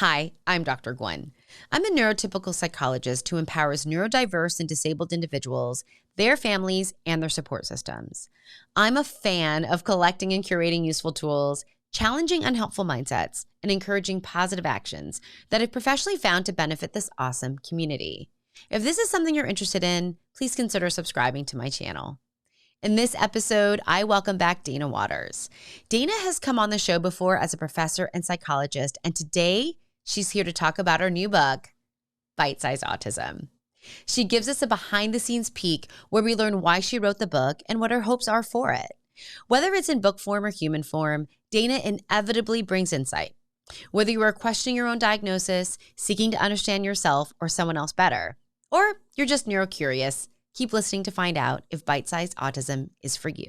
Hi, I'm Dr. Gwen. I'm a neurotypical psychologist who empowers neurodiverse and disabled individuals, their families, and their support systems. I'm a fan of collecting and curating useful tools, challenging unhelpful mindsets, and encouraging positive actions that I've professionally found to benefit this awesome community. If this is something you're interested in, please consider subscribing to my channel. In this episode, I welcome back Dana Waters. Dana has come on the show before as a professor and psychologist, and today she's here to talk about her new book, Bite-Sized Autism. She gives us a behind-the-scenes peek where we learn why she wrote the book and what her hopes are for it. Whether it's in book form or human form, Dana inevitably brings insight. Whether you are questioning your own diagnosis, seeking to understand yourself or someone else better, or you're just neurocurious, keep listening to find out if Bite-Sized Autism is for you.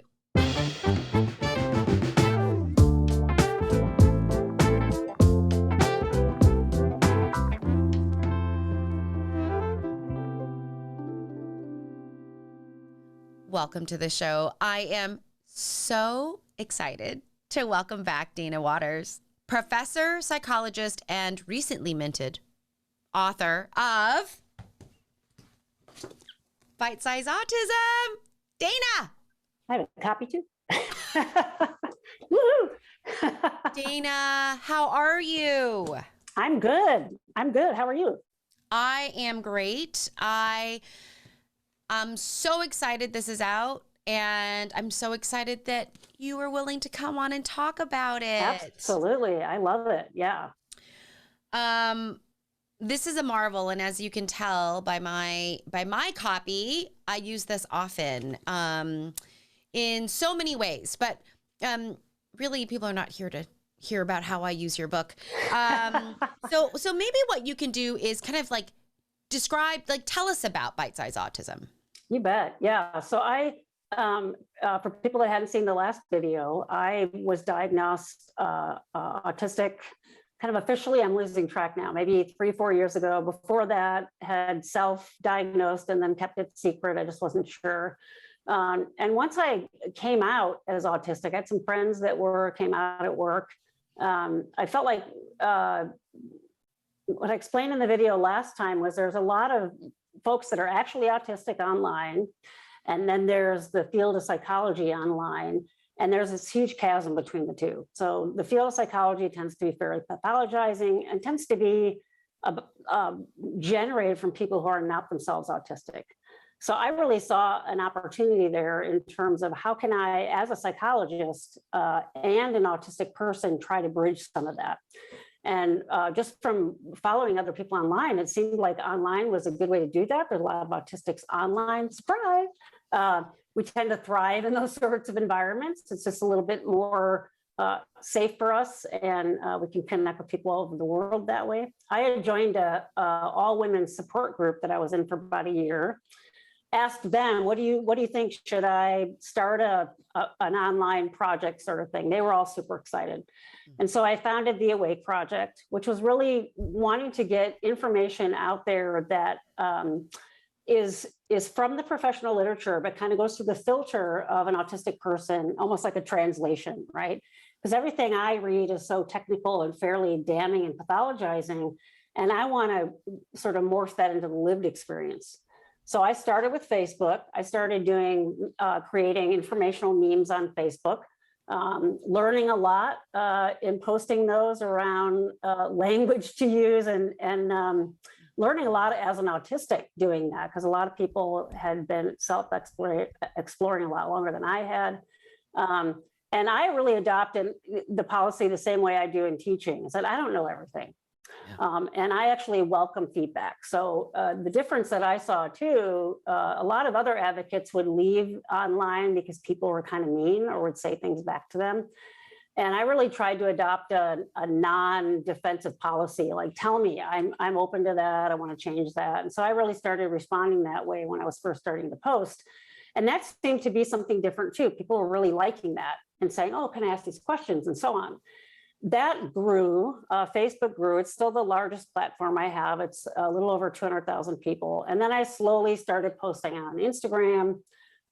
Welcome to the show. I am so excited to welcome back Dana Waters, professor, psychologist, and recently minted author of Bite-Sized Autism. Dana. I have a copy too. Woohoo! Dana, how are you? I'm good. How are you? I am great. I'm so excited this is out, and I'm so excited that you were willing to come on and talk about it. Absolutely. I love it. Yeah. This is a marvel, and as you can tell by my copy, I use this often in so many ways, but really people are not here to hear about how I use your book. So maybe what you can do is kind of like describe, like tell us about Bite-Sized Autism. You bet. Yeah. So for people that hadn't seen the last video, I was diagnosed autistic. Kind of officially, I'm losing track now, maybe 3-4 years ago. Before that, had self-diagnosed and then kept it secret. I just wasn't sure. And once I came out as autistic, I had some friends that came out at work. I felt like what I explained in the video last time was there's a lot of folks that are actually autistic online, and then there's the field of psychology online. And there's this huge chasm between the two. So the field of psychology tends to be fairly pathologizing and tends to be generated from people who are not themselves autistic. So I really saw an opportunity there in terms of how can I, as a psychologist and an autistic person, try to bridge some of that. And just from following other people online, it seemed like online was a good way to do that. There's a lot of autistics online. Surprise! We tend to thrive in those sorts of environments. It's just a little bit more safe for us, and we can connect with people all over the world that way. I had joined a all-women support group that I was in for about a year. Asked them, what do you think? Should I start an online project sort of thing? They were all super excited. And so I founded the Awake Project, which was really wanting to get information out there that is from the professional literature, but kind of goes through the filter of an autistic person, almost like a translation, right? Because everything I read is so technical and fairly damning and pathologizing, and I want to sort of morph that into the lived experience. So I started with Facebook. I started creating informational memes on Facebook, learning a lot in posting those around language to use and learning a lot as an autistic doing that, because a lot of people had been exploring a lot longer than I had. And I really adopted the policy the same way I do in teaching, is that I don't know everything. Yeah. And I actually welcome feedback. So the difference that I saw too, a lot of other advocates would leave online because people were kind of mean or would say things back to them. And I really tried to adopt a non-defensive policy, like tell me, I'm open to that, I want to change that. And so I really started responding that way when I was first starting to post. And that seemed to be something different too. People were really liking that and saying, oh, can I ask these questions and so on. That grew, Facebook grew. It's still the largest platform I have. It's a little over 200,000 people. And then I slowly started posting on Instagram.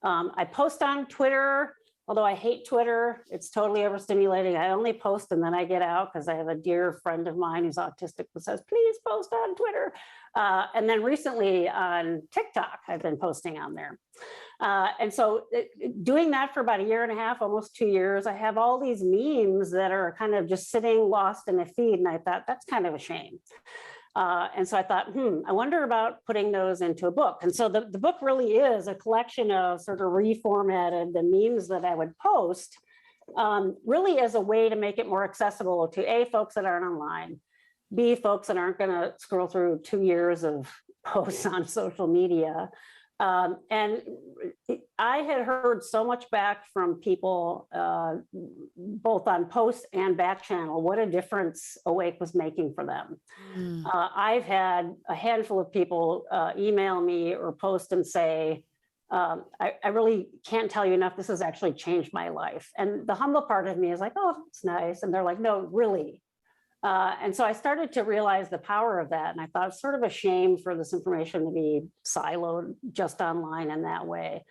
I post on Twitter Although I hate Twitter, it's totally overstimulating. I only post and then I get out because I have a dear friend of mine who's autistic who says, please post on Twitter. And then recently on TikTok, I've been posting on there. And so doing that for about a year and a half, almost 2 years, I have all these memes that are kind of just sitting lost in a feed. And I thought, that's kind of a shame. And so I thought, I wonder about putting those into a book. And so the book really is a collection of sort of reformatted the memes that I would post, really as a way to make it more accessible to A, folks that aren't online, B, folks that aren't going to scroll through 2 years of posts on social media. And I had heard so much back from people, both on post and back channel, what a difference Awake was making for them. I've had a handful of people email me or post and say, I really can't tell you enough, this has actually changed my life. And the humble part of me is like, oh, it's nice. And they're like, no, really. And so I started to realize the power of that. And I thought it's sort of a shame for this information to be siloed just online in that way.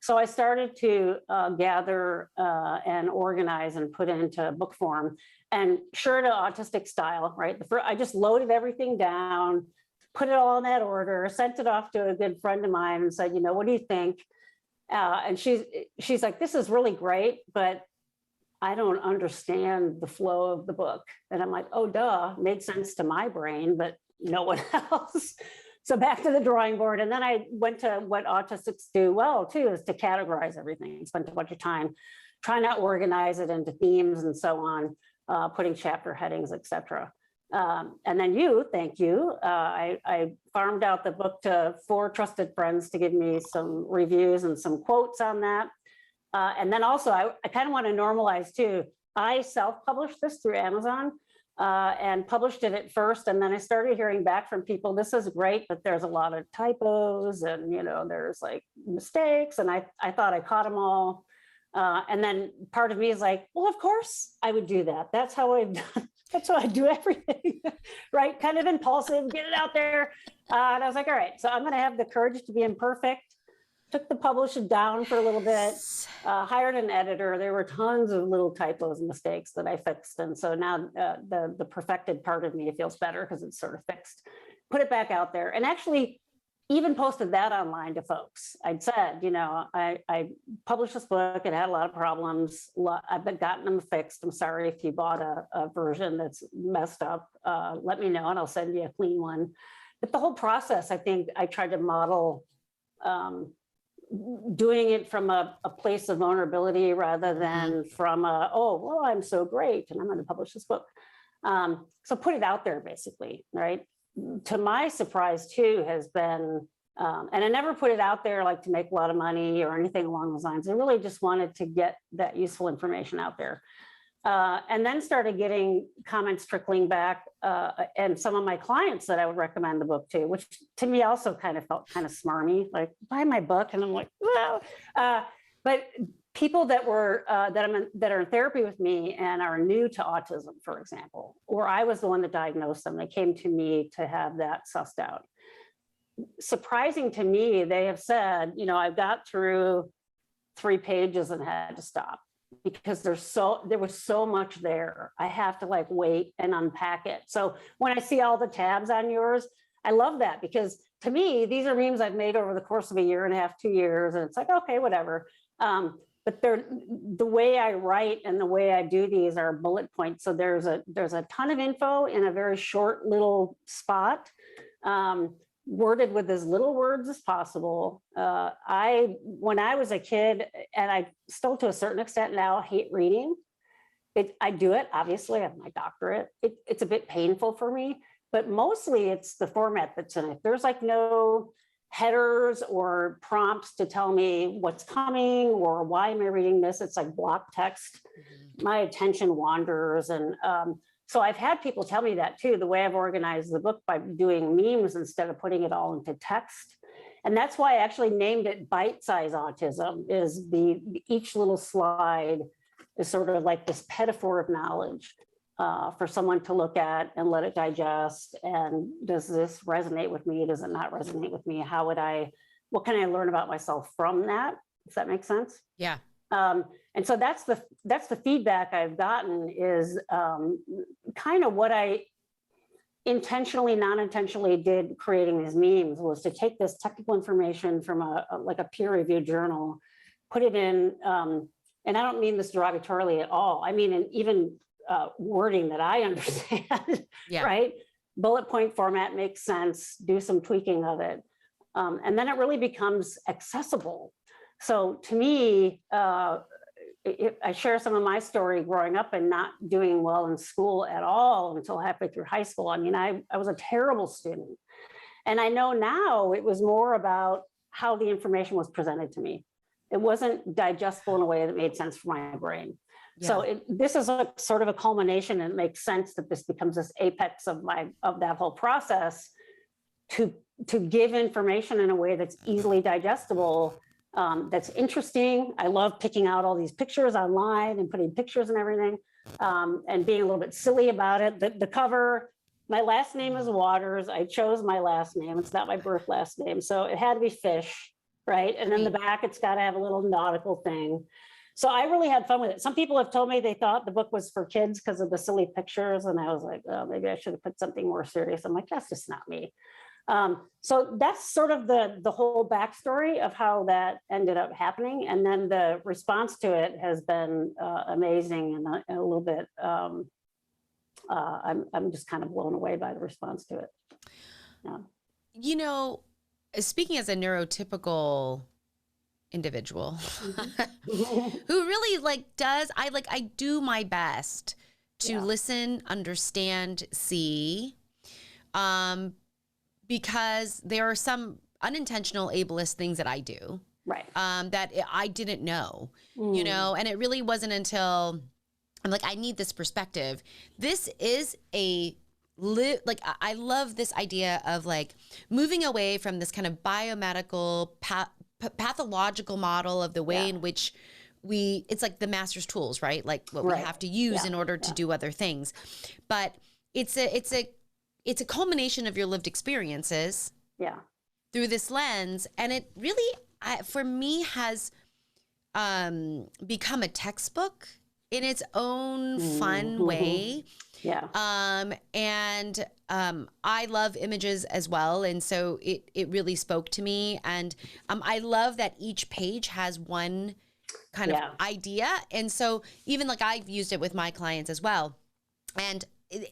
So I started to gather and organize and put into book form, and sure to autistic style, right? I just loaded everything down, put it all in that order, sent it off to a good friend of mine and said, what do you think? And she's like, this is really great, but I don't understand the flow of the book. And I'm like, oh, duh, made sense to my brain, but no one else. So back to the drawing board. And then I went to what autistics do well too, is to categorize everything. Spent a bunch of time trying to organize it into themes and so on, putting chapter headings, etc. And then thank you. I farmed out the book to 4 trusted friends to give me some reviews and some quotes on that. And then also, I kind of want to normalize too. I self-published this through Amazon and published it at first. And then I started hearing back from people, this is great, but there's a lot of typos and, there's like mistakes. And I thought I caught them all. And then part of me is like, well, of course I would do that. That's how I've done. That's how I do everything, right? Kind of impulsive, get it out there. And I was like, all right, so I'm going to have the courage to be imperfect. Took the publisher down for a little bit, hired an editor. There were tons of little typos and mistakes that I fixed. And so now the perfected part of me feels better because it's sort of fixed. Put it back out there and actually even posted that online to folks. I'd said, I published this book. It had a lot of problems. I've gotten them fixed. I'm sorry if you bought a version that's messed up. Let me know and I'll send you a clean one. But the whole process, I think I tried to model doing it from a place of vulnerability rather than from I'm so great and I'm going to publish this book. So put it out there basically, right? To my surprise too has been, and I never put it out there like to make a lot of money or anything along those lines. I really just wanted to get that useful information out there. And then started getting comments trickling back and some of my clients that I would recommend the book to, which to me also kind of felt kind of smarmy, like buy my book. And I'm like, well, but people that were that are in therapy with me and are new to autism, for example, or I was the one that diagnosed them, they came to me to have that sussed out. Surprising to me, they have said, I've got through 3 pages and had to stop. Because there was so much there. I have to like wait and unpack it. So when I see all the tabs on yours, I love that because to me, these are memes I've made over the course of a year and a half, 2 years. And it's like, okay, whatever. But the way I write and the way I do these are bullet points. So there's a ton of info in a very short little spot. Worded with as little words as possible. When I was a kid, and I still to a certain extent now hate reading, I do it, obviously, I have my doctorate. It's a bit painful for me, but mostly it's the format that's in it. There's like no headers or prompts to tell me what's coming or why am I reading this. It's like block text. My attention wanders and so I've had people tell me that too, the way I've organized the book by doing memes instead of putting it all into text. And that's why I actually named it Bite-Sized Autism, is each little slide is sort of like this pedophore of knowledge for someone to look at and let it digest. And does this resonate with me? Does it not resonate with me? What can I learn about myself from that? Does that make sense? Yeah. And so that's the feedback I've gotten is kind of what I intentionally, non-intentionally did creating these memes was to take this technical information from like a peer-reviewed journal, put it in, and I don't mean this derogatorily at all. I mean, in even wording that I understand, right? Bullet point format makes sense, do some tweaking of it. And then it really becomes accessible. So to me, I share some of my story growing up and not doing well in school at all until halfway through high school. I mean, I was a terrible student. And I know now it was more about how the information was presented to me. It wasn't digestible in a way that made sense for my brain. Yeah. So this is a sort of a culmination, and it makes sense that this becomes this apex of that whole process to give information in a way that's easily digestible, that's interesting. I love picking out all these pictures online and putting pictures and everything, and being a little bit silly about it. The cover, my last name is Waters. I chose my last name. It's not my birth last name. So it had to be Fish, right? And then the back, it's got to have a little nautical thing. So I really had fun with it. Some people have told me they thought the book was for kids because of the silly pictures. And I was like, oh, maybe I should have put something more serious. I'm like, that's just not me. So that's sort of the whole backstory of how that ended up happening. And then the response to it has been amazing and a little bit, I'm just kind of blown away by the response to it. Yeah. You know, speaking as a neurotypical individual who really I do my best to listen, understand, see, because there are some unintentional ableist things that I do, right? That I didn't know, you know, and it really wasn't until I'm like, I need this perspective. This is I love this idea of like moving away from this kind of biomedical, pathological model of the way in which it's like the master's tools, right? Like what we have to use in order to do other things. But it's a culmination of your lived experiences through this lens. And it really, for me, has become a textbook in its own fun way. Yeah. I love images as well. And so it really spoke to me. And I love that each page has one kind of idea. And so even like I've used it with my clients as well. And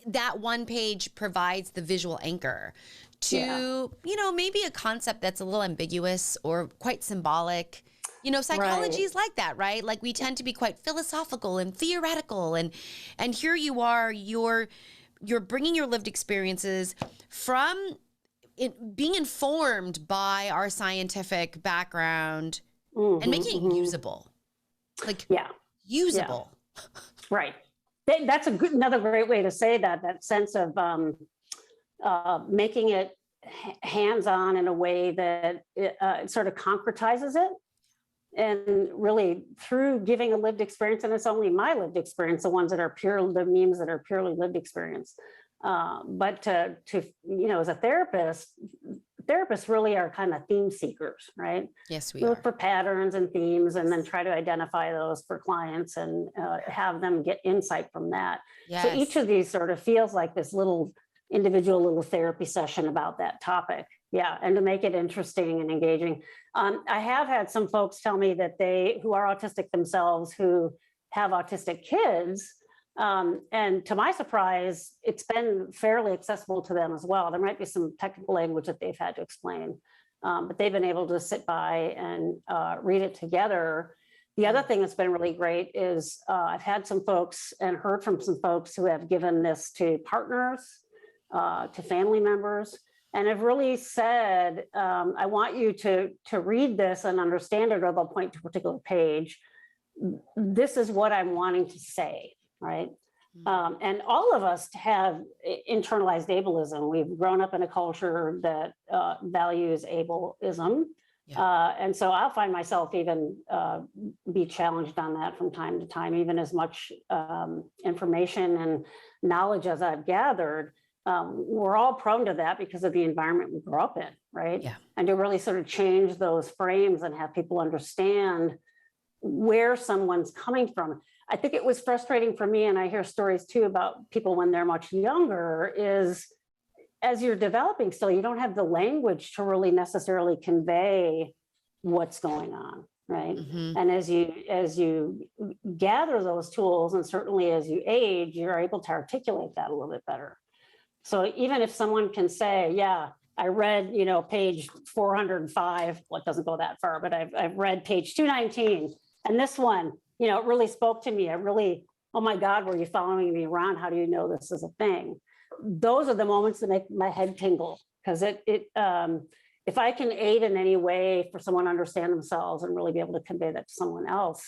that one page provides the visual anchor to, you know, maybe a concept that's a little ambiguous or quite symbolic. You know, psychology is like that, right? Like we tend to be quite philosophical and theoretical, and here you are, you're bringing your lived experiences from being informed by our scientific background and making it usable, usable. Yeah. Right. That's another great way to say that sense of making it hands-on in a way that it sort of concretizes it. And really through giving a lived experience, and it's only my lived experience, the memes that are purely lived experience. But to you know, as a therapist, therapists really are kind of theme seekers, right? Yes, we look are. for patterns and themes, and then try to identify those for clients and have them get insight from that. Yes. So each of these sort of feels like this little therapy session about that topic. Yeah, and to make it interesting and engaging. I have had some folks tell me that who are autistic themselves, who have autistic kids, and to my surprise, it's been fairly accessible to them as well. There might be some technical language that they've had to explain, but they've been able to sit by and read it together. The other thing that's been really great is I've had some folks and heard from some folks who have given this to partners, to family members, and have really said, I want you to read this and understand it, or they'll point to a particular page. This is what I'm wanting to say, right? And all of us have internalized ableism. We've grown up in a culture that values ableism. Yeah. And so I'll find myself even be challenged on that from time to time, even as much information and knowledge as I've gathered. We're all prone to that because of the environment we grew up in, right? Yeah. And to really sort of change those frames and have people understand where someone's coming from. I think it was frustrating for me, and I hear stories too about people when they're much younger, is as you're developing still, you don't have the language to really necessarily convey what's going on, right? Mm-hmm. And as you gather those tools, and certainly as you age, you're able to articulate that a little bit better. So even if someone can say, yeah, I read, page 405, well, it doesn't go that far, but I've read page 219, and this one, it really spoke to me. Oh my God, were you following me around? How do you know this is a thing? Those are the moments that make my head tingle, because if I can aid in any way for someone to understand themselves and really be able to convey that to someone else,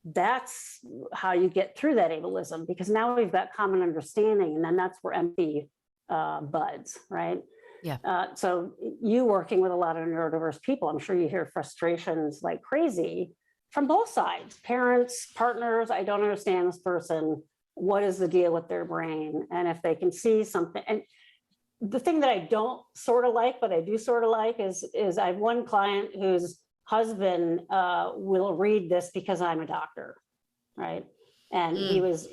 that's how you get through that ableism, because now we've got common understanding, and then that's where empathy buds, right? Yeah. So you working with a lot of neurodiverse people, I'm sure you hear frustrations like crazy from both sides, parents, partners. I don't understand this person. What is the deal with their brain? And if they can see something, and the thing that I don't sort of like, but I do sort of like, is I have one client whose husband will read this because I'm a doctor, right? And he was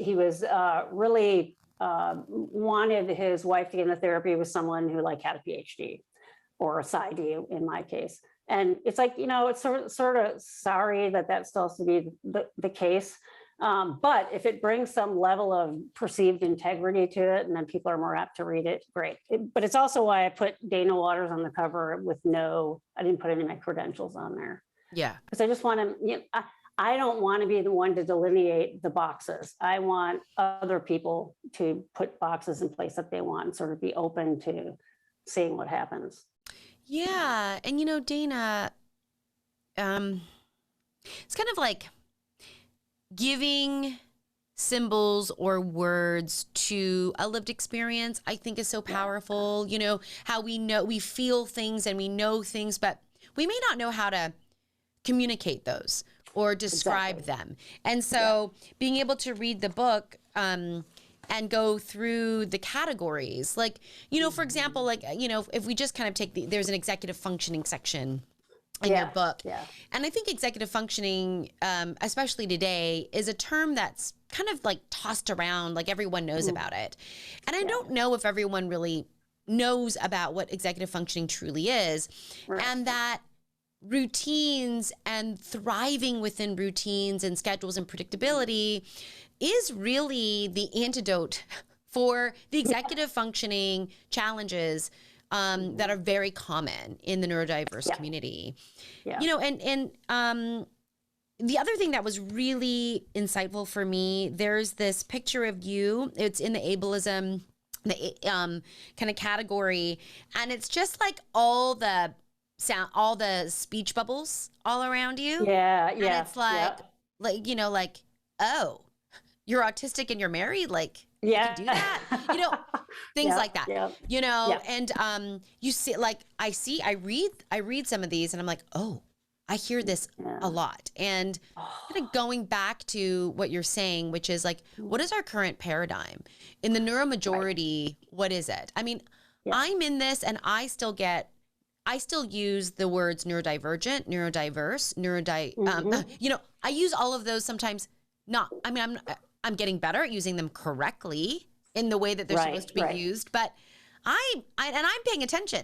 really wanted his wife to get into therapy with someone who had a Ph.D. or a PsyD in my case. And it's like, it's sort of sorry that still has to be the case. But if it brings some level of perceived integrity to it, and then people are more apt to read it, great. But it's also why I put Dana Waters on the cover with I didn't put any of my credentials on there. Yeah. Because I just want to, I don't want to be the one to delineate the boxes. I want other people to put boxes in place that they want, and sort of be open to seeing what happens. Yeah. And Dana, it's kind of like giving symbols or words to a lived experience, I think is so powerful. How we feel things and we know things, but we may not know how to communicate those or describe them. And so being able to read the book and go through the categories, for example, if we just kind of there's an executive functioning section in your book. Yeah. And I think executive functioning, especially today, is a term that's kind of tossed around, everyone knows about it. And I don't know if everyone really knows about what executive functioning truly is, and that routines and thriving within routines and schedules and predictability is really the antidote for the executive functioning challenges that are very common in the neurodiverse community. Yeah. And the other thing that was really insightful for me, there's this picture of you. It's in the ableism, the kind of category, and it's just all the sound, all the speech bubbles all around you. Yeah. And it's oh, you're autistic and you're married, you can do that, things like that, and you see, I read some of these and I'm like, oh, I hear this a lot. And kind of going back to what you're saying, which is what is our current paradigm in the neuromajority? What is it? I mean, I'm in this and I still use the words neurodivergent, neurodiverse, I use all of those sometimes. I'm getting better at using them correctly in the way that they're supposed to be used, but I'm paying attention.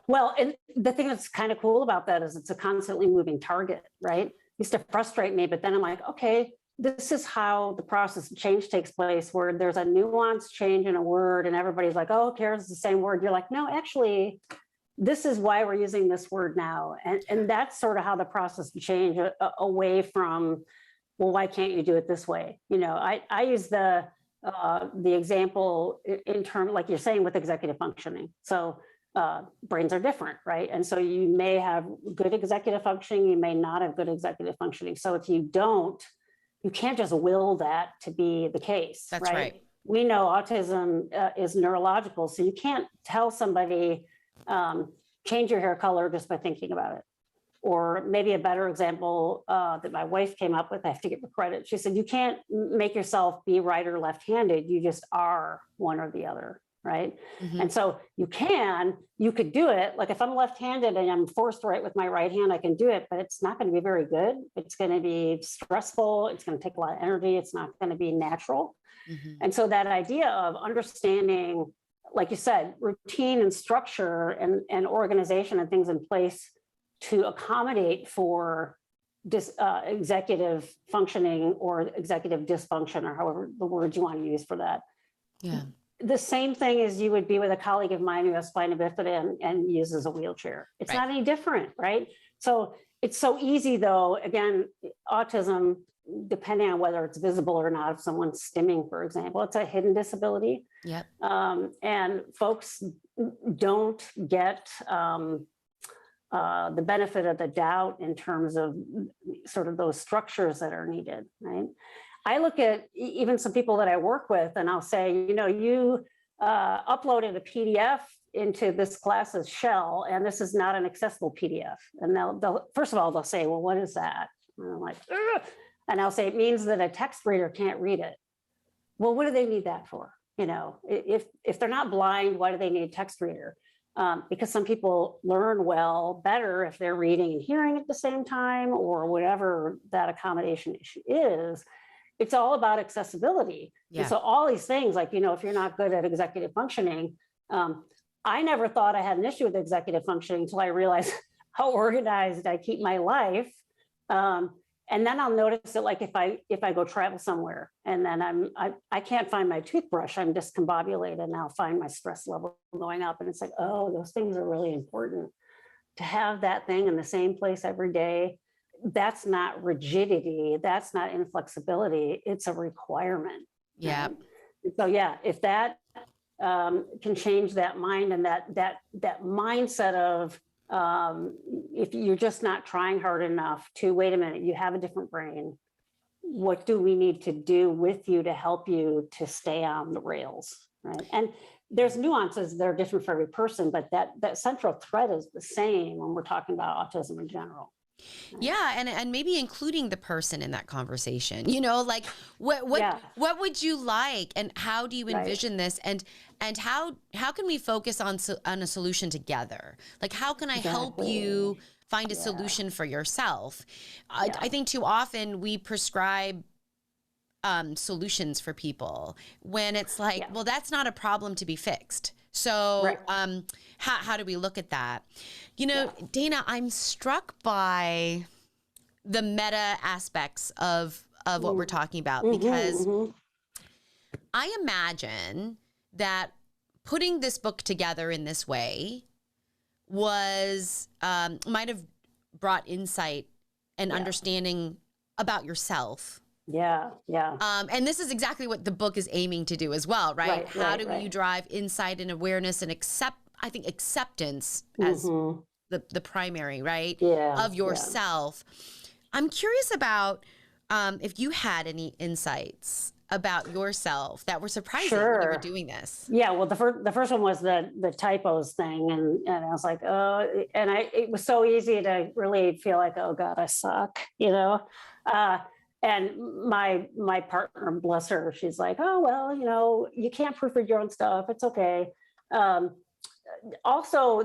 Well, and the thing that's kind of cool about that is it's a constantly moving target, right? It used to frustrate me, but then I'm like, okay, this is how the process of change takes place, where there's a nuanced change in a word and everybody's like, oh, okay, it's the same word. You're like, no, actually, this is why we're using this word now. And that's sort of how the process of change away from, well, why can't you do it this way? I use the example in terms, like you're saying, with executive functioning. So brains are different, right? And so you may have good executive functioning, you may not have good executive functioning. So if you don't, you can't just will that to be the case. That's right. We know autism is neurological, so you can't tell somebody, change your hair color just by thinking about it. Or maybe a better example that my wife came up with, I have to give her credit. She said, you can't make yourself be right or left-handed. You just are one or the other, right? Mhm. And so you could do it. Like if I'm left-handed and I'm forced to write with my right hand, I can do it, but it's not going to be very good. It's going to be stressful. It's going to take a lot of energy. It's not going to be natural. Mhm. And so that idea of understanding, like you said, routine and structure and organization and things in place to accommodate for executive functioning or executive dysfunction, or however the words you want to use for that. Yeah. The same thing as you would be with a colleague of mine who has spina bifida and uses a wheelchair. It's Right. not any different, right? So it's so easy, though. Again, autism, depending on whether it's visible or not, if someone's stimming, for example, it's a hidden disability. Yep. And folks don't get the benefit of the doubt in terms of sort of those structures that are needed, right? I look at even some people that I work with and I'll say, you uploaded a PDF into this class's shell and this is not an accessible PDF. And they'll first of all, they'll say, well, what is that? And I'm like, ugh. And I'll say, it means that a text reader can't read it. Well, what do they need that for? If they're not blind, why do they need a text reader? Because some people learn better if they're reading and hearing at the same time, or whatever that accommodation issue is. It's all about accessibility. Yeah. And so all these things, like, if you're not good at executive functioning, I never thought I had an issue with executive functioning until I realized how organized I keep my life. And then I'll notice that, like, if I go travel somewhere and then I can't find my toothbrush, I'm discombobulated, and I'll find my stress level going up. And it's like, oh, those things are really important. To have that thing in the same place every day, that's not rigidity, that's not inflexibility, it's a requirement. Yeah. Right? So yeah, if that can change that mind and that mindset of if you're just not trying hard enough to, wait a minute, you have a different brain. What do we need to do with you to help you to stay on the rails, right? And there's nuances that are different for every person, but that central thread is the same when we're talking about autism in general. Yeah, and maybe including the person in that conversation. Like what would you like, and how do you envision this, and how can we focus on a solution together? Like, how can I help you find a solution for yourself? I think too often we prescribe solutions for people when it's like, well, that's not a problem to be fixed. So how do we look at that? Dana, I'm struck by the meta aspects of what we're talking about, because I imagine that putting this book together in this way was might have brought insight and understanding about yourself. Yeah. And this is exactly what the book is aiming to do as well, right? How do you drive insight and awareness and acceptance as the primary, right? Of yourself. I'm curious about if you had any insights about yourself that were surprising when you were doing this. Yeah, well, the first one was the typos thing, and I was like, oh, and it was so easy to really feel like, oh God, I suck, And my partner, bless her, she's like, oh, well, you can't proofread your own stuff. It's okay. Also,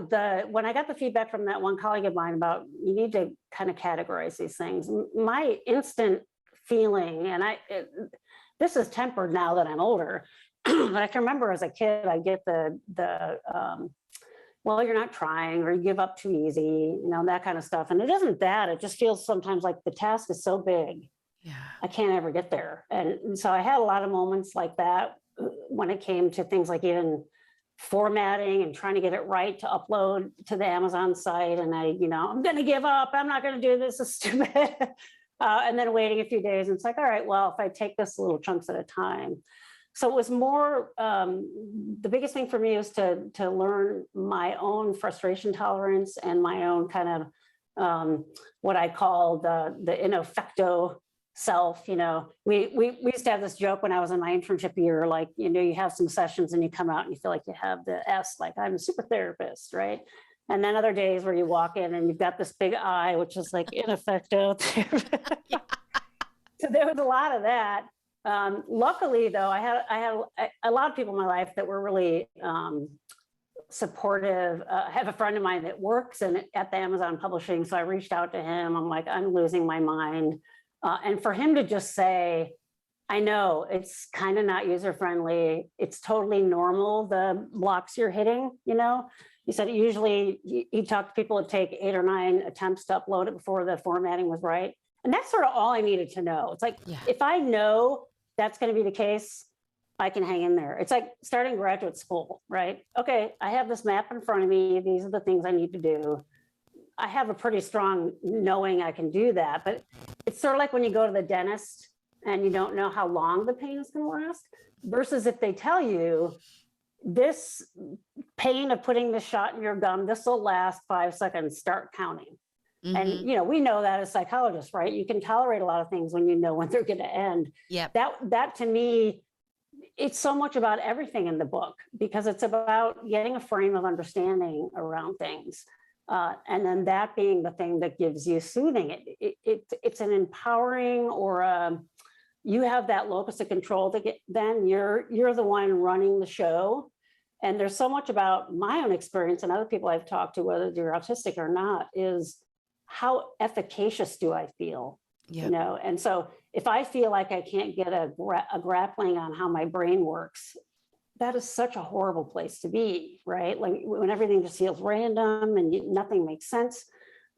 when I got the feedback from that one colleague of mine about you need to kind of categorize these things, my instant feeling, and this is tempered now that I'm older, but I can remember as a kid, I get the well, you're not trying, or you give up too easy, that kind of stuff. And it isn't that. It just feels sometimes like the task is so big. Yeah, I can't ever get there. And so I had a lot of moments like that when it came to things like even formatting and trying to get it right to upload to the Amazon site. And I'm going to give up. I'm not going to do this. It's stupid. And then waiting a few days. And it's like, all right, well, if I take this little chunks at a time. So it was more, the biggest thing for me was to learn my own frustration tolerance and my own kind of what I call the ineffecto self. We used to have this joke when I was in my internship year, like, you have some sessions and you come out and you feel like you have the S, like I'm a super therapist, right? And then other days where you walk in and you've got this big I, which is like ineffecto. So there was a lot of that. Luckily, though, I had a lot of people in my life that were really supportive. I have a friend of mine that works at the Amazon publishing, so I reached out to him. I'm like, I'm losing my mind, and for him to just say, I know it's kind of not user friendly. It's totally normal, the blocks you're hitting, He said usually he talked to people to take 8 or 9 attempts to upload it before the formatting was right. And that's sort of all I needed to know. It's like, if I know that's going to be the case, I can hang in there. It's like starting graduate school, right? Okay, I have this map in front of me. These are the things I need to do. I have a pretty strong knowing I can do that, but it's sort of like when you go to the dentist and you don't know how long the pain is going to last, versus if they tell you this pain of putting the shot in your gum, this will last 5 seconds, start counting. Mm-hmm. And, we know that as psychologists, right? You can tolerate a lot of things when you know when they're going to end. Yeah. That to me, it's so much about everything in the book, because it's about getting a frame of understanding around things. And then that being the thing that gives you soothing. It's an empowering, or you have that locus of control then you're the one running the show. And there's so much about my own experience and other people I've talked to, whether they're autistic or not, is how efficacious do I feel? Yep. And so if I feel like I can't get a grappling on how my brain works, that is such a horrible place to be, right? Like when everything just feels random and nothing makes sense.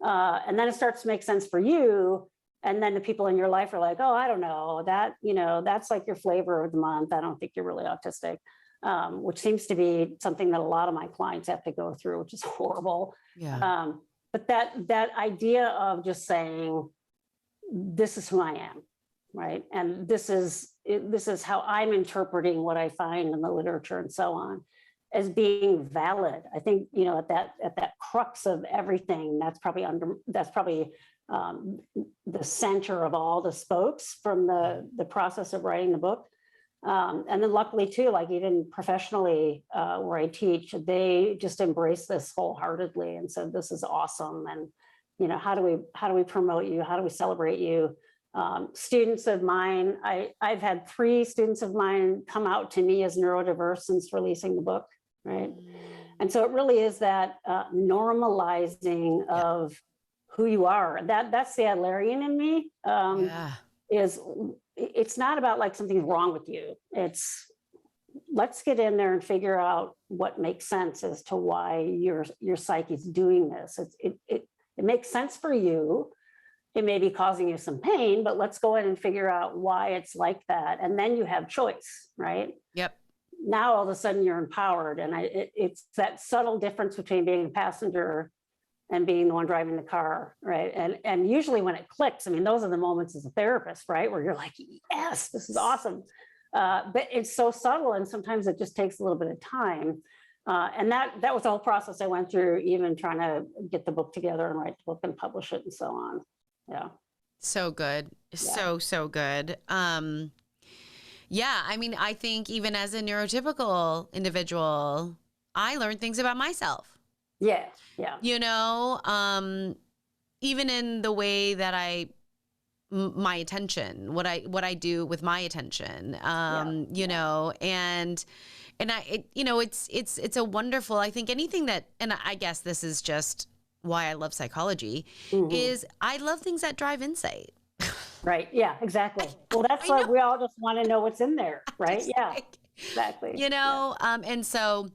And then it starts to make sense for you. And then the people in your life are like, oh, I don't know, that's like your flavor of the month. I don't think you're really autistic, which seems to be something that a lot of my clients have to go through, which is horrible. Yeah. But that idea of just saying, this is who I am, right? And this is how I'm interpreting what I find in the literature and so on, as being valid. I think, at that crux of everything, that's probably the center of all the spokes from the process of writing the book. And then luckily too, like even professionally where I teach, they just embrace this wholeheartedly and said, this is awesome. And, how do we promote you? How do we celebrate you? Students of mine, I've had 3 students of mine come out to me as neurodiverse since releasing the book, right? And so it really is that normalizing of who you are. That's the Adlerian in me. It's not about like something's wrong with you. It's let's get in there and figure out what makes sense as to why your psyche's doing this. It makes sense for you. It may be causing you some pain, but let's go in and figure out why it's like that. And then you have choice, right? Yep. Now all of a sudden you're empowered. And it's that subtle difference between being a passenger and being the one driving the car, right? And usually when it clicks, those are the moments as a therapist, right? Where you're like, yes, this is awesome. But it's so subtle, and sometimes it just takes a little bit of time. And that was the whole process I went through, even trying to get the book together and write the book and publish it and so on. Yeah. So good. Yeah. So good. Yeah. I think even as a neurotypical individual, I learned things about myself. Yeah. Yeah. Even in the way that my attention, what I do with my attention, and it's a wonderful, I think anything that, and I guess this is just why I love psychology, is I love things that drive insight. Right. Yeah, exactly. Well, that's why we all just want to know what's in there. Right. Yeah, exactly. And so,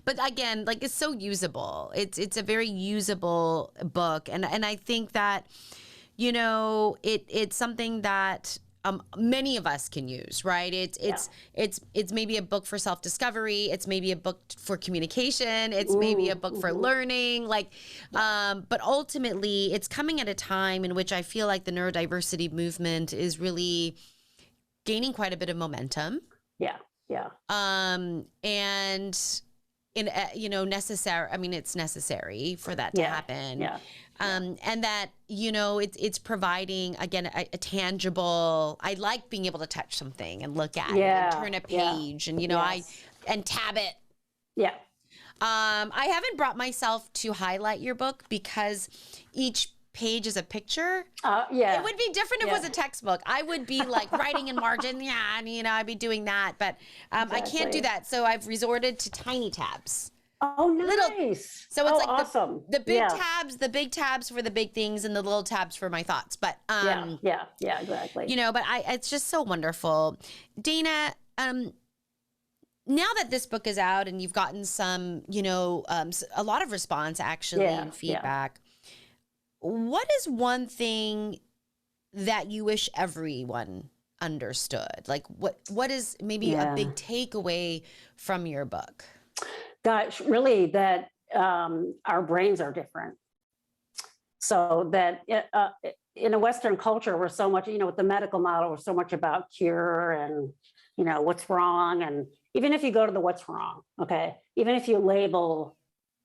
but again, like it's so usable. It's a very usable book. And I think that, it's something that many of us can use, right? It's maybe a book for self-discovery. It's maybe a book for communication. It's maybe a book for learning. But ultimately, it's coming at a time in which I feel like the neurodiversity movement is really gaining quite a bit of momentum. Yeah. Yeah. And necessary. It's necessary for that to happen. Yeah. And that, it's providing, again, a tangible, I like being able to touch something and look at it and turn a page and, and tab it. Yeah. I haven't brought myself to highlight your book because each page is a picture. Yeah. It would be different if it was a textbook. I would be like writing in margin. Yeah. And, I'd be doing that. But I can't do that. So I've resorted to tiny tabs. Oh, nice. So it's like awesome. the big tabs for the big things and the little tabs for my thoughts. But, yeah, exactly. But it's just so wonderful. Dana, now that this book is out and you've gotten some, a lot of response actually and feedback, what is one thing that you wish everyone understood? Like what is maybe a big takeaway from your book? Gosh, really that our brains are different. So that in a Western culture, we're so much, with the medical model, we're so much about cure and, what's wrong. And even if you go to the what's wrong, okay, even if you label,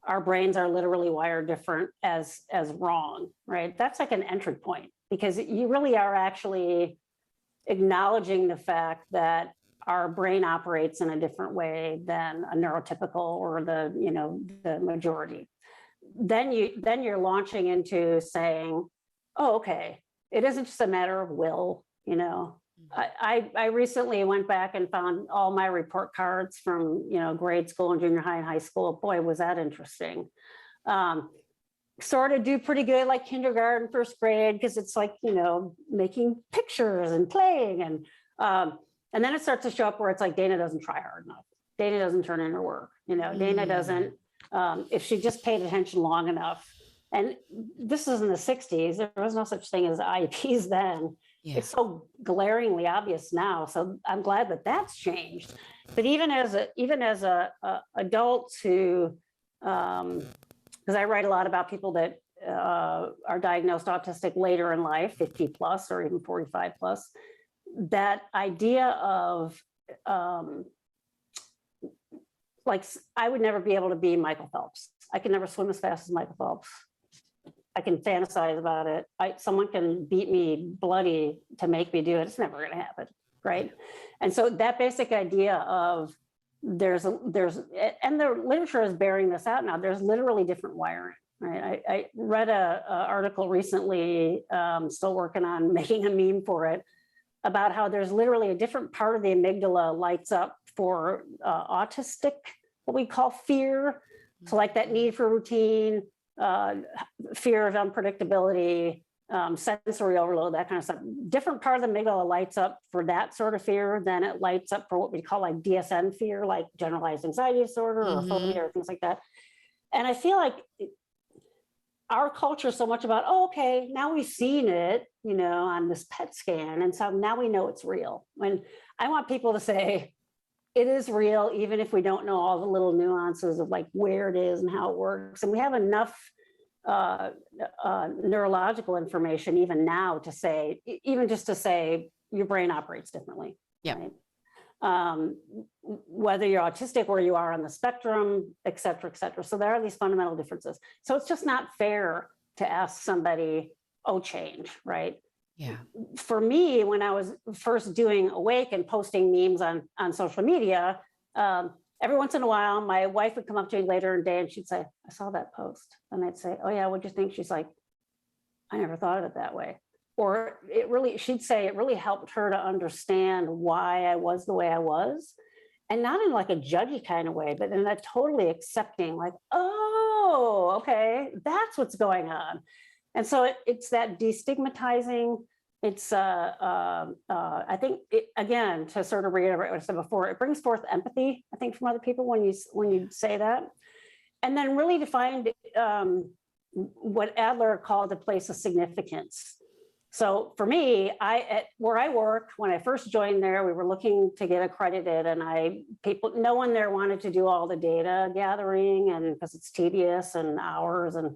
our brains are literally wired different as wrong, right? That's like an entry point, because you really are actually acknowledging the fact that our brain operates in a different way than a neurotypical or the majority. Then you're launching into saying, oh, okay, it isn't just a matter of will, I recently went back and found all my report cards from, grade school and junior high and high school. Boy, was that interesting. Sort of do pretty good like kindergarten, first grade, because it's like, making pictures and playing. And then it starts to show up where it's like, Dana doesn't try hard enough. Dana doesn't turn in her work. Dana doesn't, if she just paid attention long enough. And this is in the 60s. There was no such thing as IEPs then. Yeah. It's so glaringly obvious now. So I'm glad that that's changed. But even as adults who, because I write a lot about people that are diagnosed autistic later in life, 50 plus or even 45 plus, that idea of like, I would never be able to be Michael Phelps. I could never swim as fast as Michael Phelps. I can fantasize about it. Someone can beat me bloody to make me do it. It's never going to happen, right? And so that basic idea of and the literature is bearing this out now. There's literally different wiring, right? I read a article recently, still working on making a meme for it, about how there's literally a different part of the amygdala lights up for autistic, what we call fear. So like that need for routine, fear of unpredictability, sensory overload, that kind of stuff. Different part of the amygdala lights up for that sort of fear than it lights up for what we call like DSM fear, like generalized anxiety disorder or phobia or things like that. And I feel like our culture is so much about, oh, okay, now we've seen it, on this PET scan. And so now we know it's real. When I want people to say, it is real, even if we don't know all the little nuances of like where it is and how it works. And we have enough neurological information even now to say, even just to say your brain operates differently. Yeah. Right? Whether you're autistic or you are on the spectrum, et cetera, et cetera. So there are these fundamental differences. So it's just not fair to ask somebody, oh, change, right? Yeah. For me, when I was first doing Awake and posting memes on social media, every once in a while, my wife would come up to me later in the day and she'd say, I saw that post. And I'd say, oh yeah, what'd you think? She's like, I never thought of it that way. Or she'd say it really helped her to understand why I was the way I was. And not in like a judgy kind of way, but in a totally accepting, like, oh, okay, that's what's going on. And so it's that destigmatizing. It's, I think, again, to sort of reiterate what I said before, it brings forth empathy, I think, from other people when you say that. And then really to find what Adler called a place of significance. So for me, where I work, when I first joined there, we were looking to get accredited, and no one there wanted to do all the data gathering, and because it's tedious and hours, and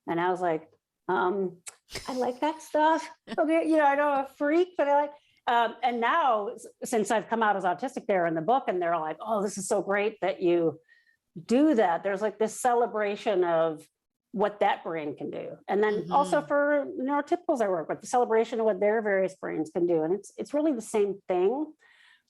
I was like, I like that stuff. Okay, I know I'm a freak, but I like. And now, since I've come out as autistic there in the book, and they're like, oh, this is so great that you do that. There's like this celebration of what that brain can do. And then also for neurotypicals I work with, the celebration of what their various brains can do. And it's really the same thing,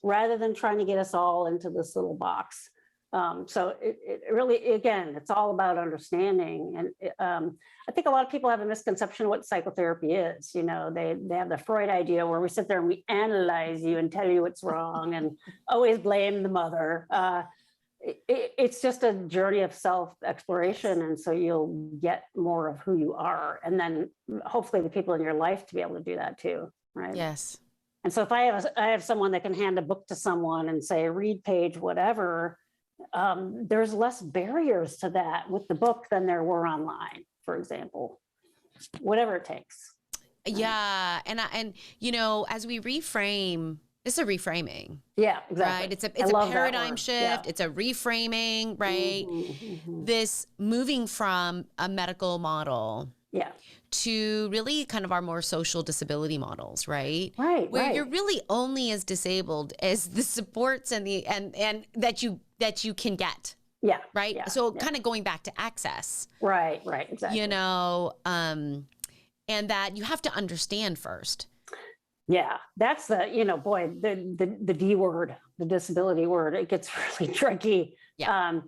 rather than trying to get us all into this little box. So it really, again, it's all about understanding. And I think a lot of people have a misconception of what psychotherapy is. You know, they have the Freud idea where we sit there and we analyze you and tell you what's wrong and always blame the mother. It's just a journey of self-exploration. And so you'll get more of who you are. And then hopefully the people in your life to be able to do that too, right? Yes. And so if I have someone that can hand a book to someone and say, read page whatever, there's less barriers to that with the book than there were online, for example, whatever it takes. Yeah. And you know, as we reframe, it's a reframing. Yeah, exactly. Right. It's a paradigm shift. Yeah. It's a reframing, right? This moving from a medical model to really kind of our more social disability models, right? Right. Where you're really only as disabled as the supports and the and that you can get. Yeah. Right. Yeah, so kind of going back to access. Right. Exactly. You know, and that you have to understand first. Yeah, that's the, you know, boy, the D word, the disability word, it gets really tricky. Yeah.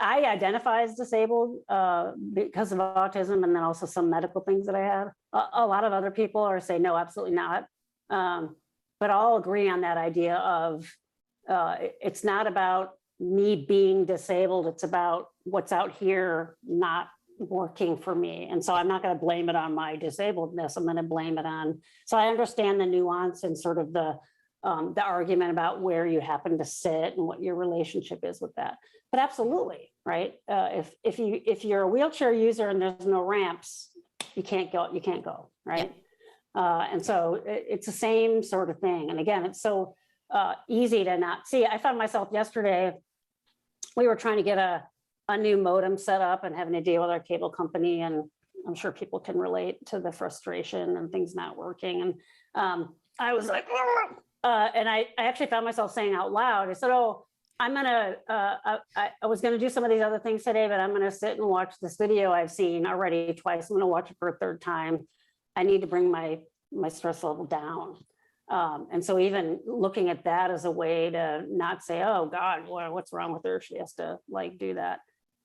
I identify as disabled because of autism, and then also some medical things that I have. A lot of other people are saying, no, absolutely not. But I'll agree on that idea of it's not about me being disabled. It's about what's out here not working for me. And so I'm not going to blame it on my disabledness. I'm going to blame it on, so I understand the nuance and sort of the argument about where you happen to sit and what your relationship is with that. But absolutely, right? If you're a wheelchair user and there's no ramps, you can't go, right? Yeah. And so it's the same sort of thing. And again, it's so easy to not see. I found myself yesterday, we were trying to get a new modem set up and having to deal with our cable company. And I'm sure people can relate to the frustration and things not working. And I was like, and I actually found myself saying out loud, I said, oh, I'm going to, I was going to do some of these other things today, but I'm going to sit and watch this video I've seen already twice. I'm going to watch it for a third time. I need to bring my stress level down. And so even looking at that as a way to not say, oh God, what's wrong with her? She has to like do that.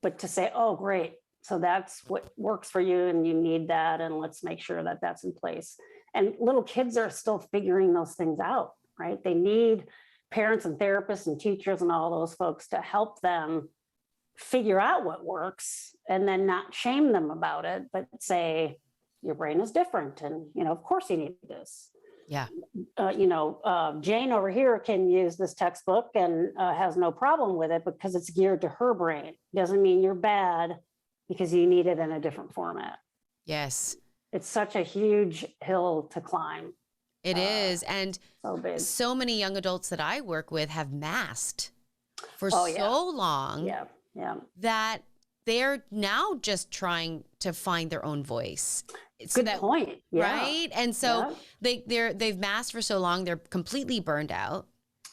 But to say, oh, great. So that's what works for you and you need that. And let's make sure that that's in place. And little kids are still figuring those things out, right? They need parents and therapists and teachers and all those folks to help them figure out what works and then not shame them about it, but say, your brain is different. And, you know, of course you need this. Yeah. Jane over here can use this textbook and has no problem with it because it's geared to her brain. Doesn't mean you're bad because you need it in a different format. Yes. It's such a huge hill to climb. It is. And so big. So many young adults that I work with have masked for so long that they're now just trying to find their own voice. Good point. Yeah. Right. And so they've masked for so long, they're completely burned out.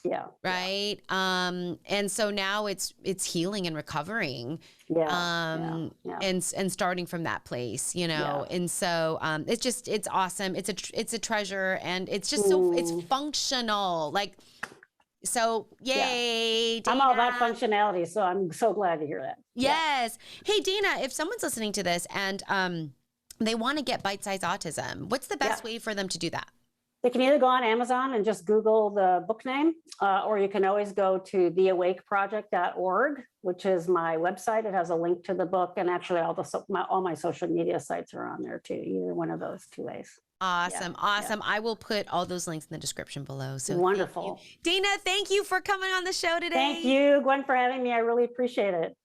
Yeah. Right. And so now it's healing and recovering. And starting from that place, you know. And so it's awesome. It's a treasure, and it's just it's functional. Like, so yay. Dana. I'm all about functionality, so I'm so glad to hear that. Yes. Hey Dana, if someone's listening to this and they want to get Bite-Sized Autism, what's the best way for them to do that? They can either go on Amazon and just Google the book name, or you can always go to theawakeproject.org, which is my website. It has a link to the book, and actually all my social media sites are on there too, either one of those two ways. Awesome. Yeah. I will put all those links in the description below. So wonderful. Dana, thank you for coming on the show today. Thank you, Gwen, for having me. I really appreciate it.